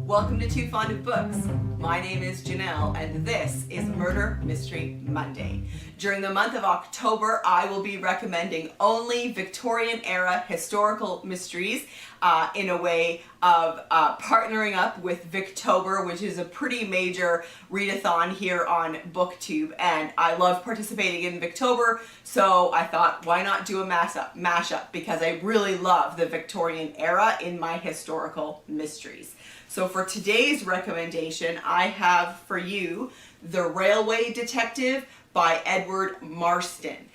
Welcome to Too Fond of Books. My name is Janelle and this is Murder Mystery Monday. During the month of October, I will be recommending only Victorian era historical mysteries in a way of partnering up with Victober, which is a pretty major readathon here on BookTube, and I love participating in Victober, so I thought why not do a mashup because I really love the Victorian era in my historical mysteries. So for today's recommendation, I have for you The Railway Detective by Edward Marston.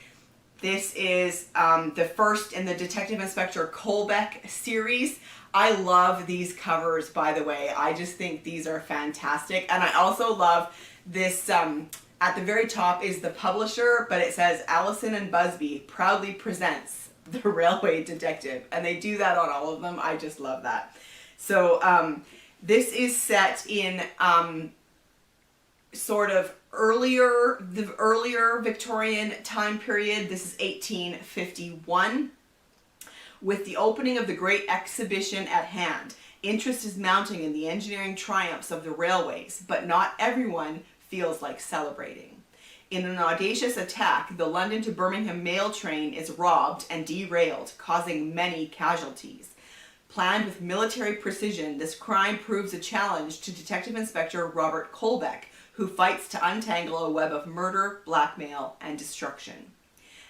This is the first in the Detective Inspector Colbeck series. I love these covers, by the way. I just think these are fantastic. And I also love this, at the very top is the publisher, but it says Allison and Busby proudly presents The Railway Detective. And they do that on all of them. I just love that. So this is set in sort of the earlier Victorian time period. This is 1851. With the opening of the Great Exhibition at hand, interest is mounting in the engineering triumphs of the railways, but not everyone feels like celebrating. In an audacious attack, the London to Birmingham mail train is robbed and derailed, causing many casualties. Planned with military precision, this crime proves a challenge to Detective Inspector Robert Colbeck, who fights to untangle a web of murder, blackmail, and destruction.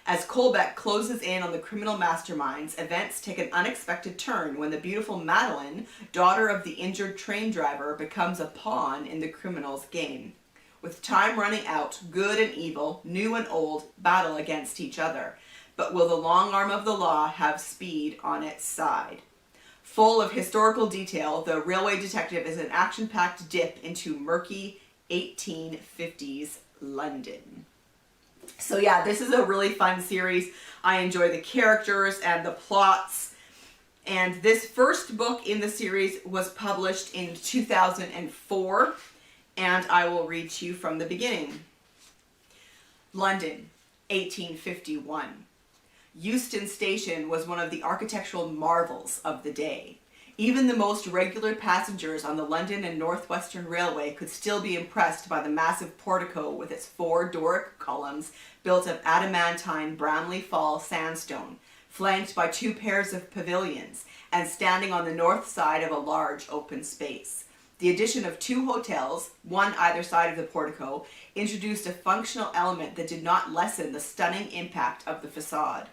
As Colbeck closes in on the criminal masterminds, events take an unexpected turn when the beautiful Madeline, daughter of the injured train driver, becomes a pawn in the criminal's game. With time running out, good and evil, new and old, battle against each other. But will the long arm of the law have speed on its side? Full of historical detail, The Railway Detective is an action-packed dip into murky 1850s London. So yeah, this is a really fun series. I enjoy the characters and the plots. And this first book in the series was published in 2004, and I will read to you from the beginning. London, 1851. Euston Station was one of the architectural marvels of the day. Even the most regular passengers on the London and North Western Railway could still be impressed by the massive portico with its 4 Doric columns built of adamantine Bramley Fall sandstone, flanked by 2 pairs of pavilions, and standing on the north side of a large open space. The addition of 2 hotels, one either side of the portico, introduced a functional element that did not lessen the stunning impact of the facade.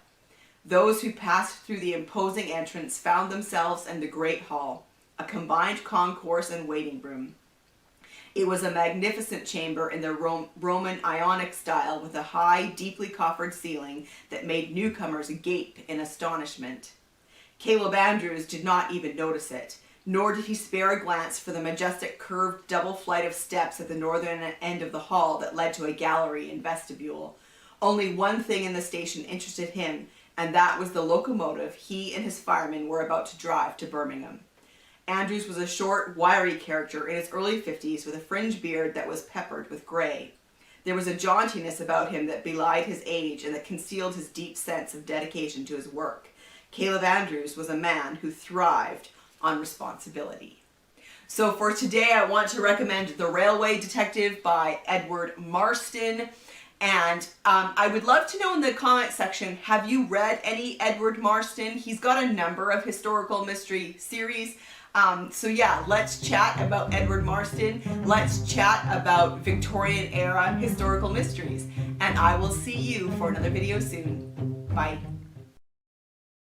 Those who passed through the imposing entrance found themselves in the Great Hall, a combined concourse and waiting room. It was a magnificent chamber in the Roman Ionic style with a high, deeply coffered ceiling that made newcomers gape in astonishment. Caleb Andrews did not even notice it, nor did he spare a glance for the majestic curved double flight of steps at the northern end of the hall that led to a gallery and vestibule. Only one thing in the station interested him, and that was the locomotive he and his firemen were about to drive to Birmingham. Andrews was a short, wiry character in his early 50s with a fringe beard that was peppered with grey. There was a jauntiness about him that belied his age and that concealed his deep sense of dedication to his work. Caleb Andrews was a man who thrived on responsibility. So for today, I want to recommend The Railway Detective by Edward Marston. And I would love to know in the comment section, have you read any Edward Marston? He's got a number of historical mystery series. So yeah, let's chat about Edward Marston. Let's chat about Victorian era historical mysteries. And I will see you for another video soon. Bye.